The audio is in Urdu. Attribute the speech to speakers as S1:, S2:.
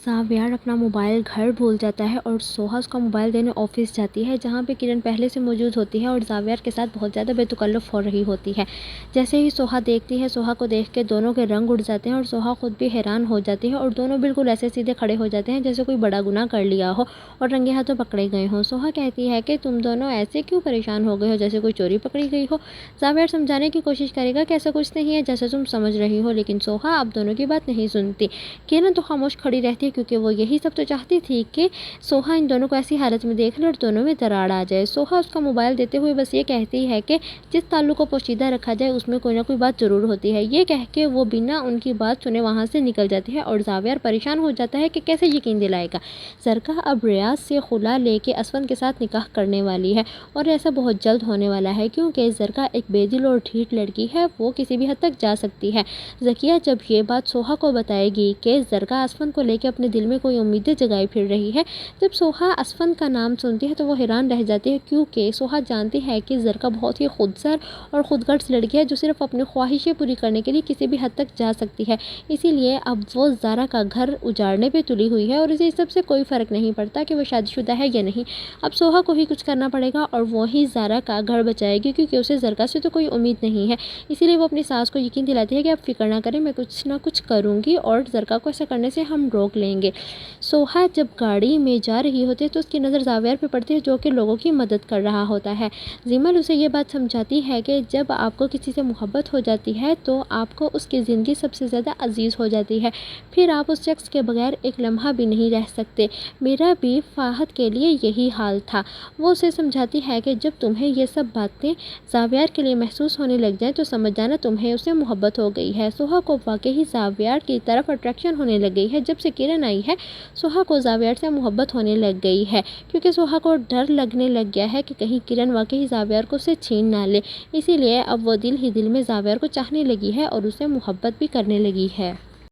S1: زاویار اپنا موبائل گھر بھول جاتا ہے اور سوہا اس کا موبائل دینے آفس جاتی ہے، جہاں پہ کرن پہلے سے موجود ہوتی ہے اور زاویار کے ساتھ بہت زیادہ بے تکلف ہو رہی ہوتی ہے۔ جیسے ہی سوہا دیکھتی ہے، سوہا کو دیکھ کے دونوں کے رنگ اڑ جاتے ہیں اور سوہا خود بھی حیران ہو جاتی ہے اور دونوں بالکل ایسے سیدھے کھڑے ہو جاتے ہیں جیسے کوئی بڑا گناہ کر لیا ہو اور رنگے ہاتھوں پکڑے گئے ہوں۔ سوہا کہتی ہے کہ تم دونوں ایسے کیوں پریشان ہو گئے ہو، جیسے کوئی چوری پکڑی گئی ہو۔ زاویار سمجھانے کی کوشش کرے گا کہ ایسا کچھ نہیں ہے جیسا تم سمجھ رہی ہو، لیکن سوہا اب دونوں کی بات نہیں سنتی۔ کرن تو خاموش کھڑی رہتی ہے کیونکہ وہ یہی سب تو چاہتی تھی کہ سوہا ان دونوں کو ایسی حالت میں دیکھ لے اور دونوں میں دراڑ آ جائے۔ سوہا اس کا موبائل دیتے ہوئے بس یہ کہتی ہے کہ جس تعلق کو پوشیدہ رکھا جائے اس میں کوئی نہ کوئی بات ضرور ہوتی ہے۔ یہ کہہ کے وہ بنا ان کی بات سنے وہاں سے نکل جاتی ہے اور زاویار پریشان ہو جاتا ہے کہ کیسے یقین دلائے گا۔ زرکا اب ریاض سے خلا لے کے اسفند کے ساتھ نکاح کرنے والی ہے اور ایسا بہت جلد ہونے والا ہے کیونکہ زرکا ایک بے دل اور ڈھیٹ لڑکی ہے، وہ کسی بھی حد تک جا سکتی ہے۔ ذکیہ جب یہ بات سوہا کو بتائے گی کہ زرکا اسفند کو لے کے اپنے دل میں کوئی امیدیں جگائے پھر رہی ہے، جب سوہا اسفند کا نام سنتی ہے تو وہ حیران رہ جاتی ہے کیونکہ سوہا جانتی ہے کہ زرکا بہت ہی خودسر اور خود غرض لڑکی ہے جو صرف اپنی خواہشیں پوری کرنے کے لیے کسی بھی حد تک جا سکتی ہے۔ اسی لیے اب وہ زارا کا گھر اجاڑنے پہ تلی ہوئی ہے اور اسے اس سب سے کوئی فرق نہیں پڑتا کہ وہ شادی شدہ ہے یا نہیں۔ اب سوہا کو ہی کچھ کرنا پڑے گا اور وہی زارا کا گھر بچائے گی کیونکہ اسے زرکا سے تو کوئی امید نہیں ہے۔ اسی لیے وہ اپنی ساس کو یقین دلاتی ہے کہ آپ فکر نہ کریں، میں کچھ نہ کچھ کروں گی اور زرکا کو ایسا کرنے سے ہم روک لیں گے۔ سوہا جب گاڑی میں جا رہی ہوتی ہے تو اس کی نظر زاویار پہ پڑتی ہے جو کہ لوگوں کی مدد کر رہا ہوتا ہے۔ زیمل اسے یہ بات سمجھاتی ہے کہ جب آپ کو کسی سے محبت ہو جاتی ہے تو آپ کو اس کی زندگی سب سے زیادہ عزیز ہو جاتی ہے، پھر آپ اس شخص کے بغیر ایک لمحہ بھی نہیں رہ سکتے۔ میرا بھی فاحد کے لیے یہی حال تھا۔ وہ اسے سمجھاتی ہے کہ جب تمہیں یہ سب باتیں زاویار کے لیے محسوس ہونے لگ جائیں تو سمجھ جانا تمہیں اس سے محبت ہو گئی ہے۔ سوہا کو واقعی زاویار کی طرف اٹریکشن ہونے لگ گئی ہے۔ جب سے کرن آئی ہے سوہا کو زاویار سے محبت ہونے لگ گئی ہے کیونکہ سوہا کو ڈر لگنے لگ گیا ہے کہ کہیں کرن واقعی زاویار کو اسے چھین نہ لے۔ اسی لیے اب وہ دل ہی دل میں زاویار کو چاہنے لگی ہے اور اسے محبت بھی کرنے لگی ہے۔